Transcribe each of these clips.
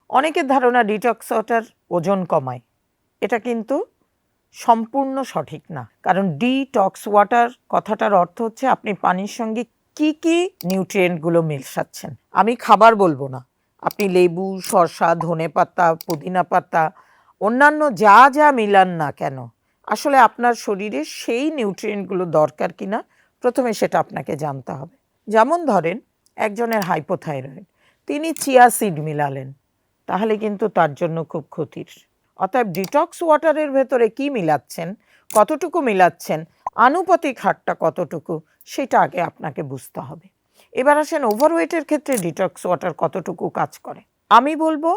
অনেকের ধারণা detox water ওজন কমায়, এটা কিন্তু সম্পূর্ণ সঠিক না। কারণ ডিটক্স ওয়াটার কথাটার অর্থ হচ্ছে আপনি পানির সঙ্গে কি কি নিউট্রিয়েন্টগুলো মেশাচ্ছেন। আমি খাবার বলবো না, আপনি লেবু, শসা, ধনেপাতা, পুদিনা পাতা, অন্যান্য যা যা মিলান না কেন, আসলে আপনার শরীরে সেই নিউট্রিয়েন্টগুলো দরকার কিনা প্রথমে সেটা আপনাকে জানতে হবে। যেমন ধরেন একজনের হাইপোথাইরয়েড, তিনি চিয়া সিড মিলালেন, তাহলে কিন্তু তার জন্য খুব ক্ষতির। অতএব ডিটক্স ওয়াটারের ভেতরে কি মিলাচ্ছেন, কতটুকু মিলাচ্ছেন, আনুপাতিক হারটা কতটুকু, সেটা আগে আপনাকে বুঝতে হবে। এবার আসেন ওভারওয়েটের ক্ষেত্রে ডিটক্স ওয়াটার কতটুকু কাজ করে। আমি বলবো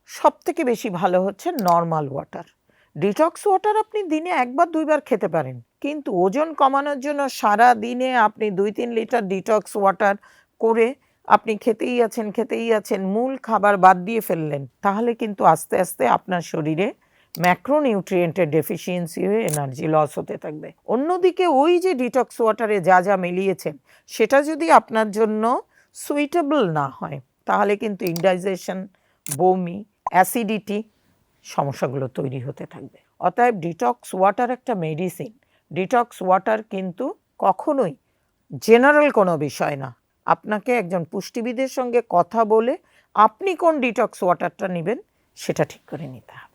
সবথেকে বেশি ভালো হচ্ছে নর্মাল ওয়াটার। ডিটক্স ওয়াটার আপনি দিনে একবার দুইবার খেতে পারেন, কিন্তু ওজন কমানোর জন্য সারা দিনে আপনি 2-3 লিটার ডিটক্স ওয়াটার করে আপনি খেতেই আছেন, মূল খাবার বাদ দিয়ে ফেললেন, তাহলে কিন্তু আস্তে আস্তে আপনার শরীরে ম্যাক্রোনিউট্রিয়েন্টের ডেফিসিয়েন্সি হয়ে এনার্জি লস হতে থাকবে। অন্যদিকে ওই যে ডিটক্স ওয়াটারে যা যা মিলিয়েছেন সেটা যদি আপনার জন্য সুইটেবল না হয়, তাহলে কিন্তু ইনডাইজেশন, বমি, অ্যাসিডিটি সমস্যাগুলো তৈরি হতে থাকবে। অতএব ডিটক্স ওয়াটার একটা মেডিসিন। ডিটক্স ওয়াটার কিন্তু কখনোই জেনারেল কোনো বিষয় না। আপনাকে একজন পুষ্টিবিদের সঙ্গে কথা বলে আপনি কোন ডিটক্স ওয়াটারটা নেবেন সেটা ঠিক করে নিতে হবে।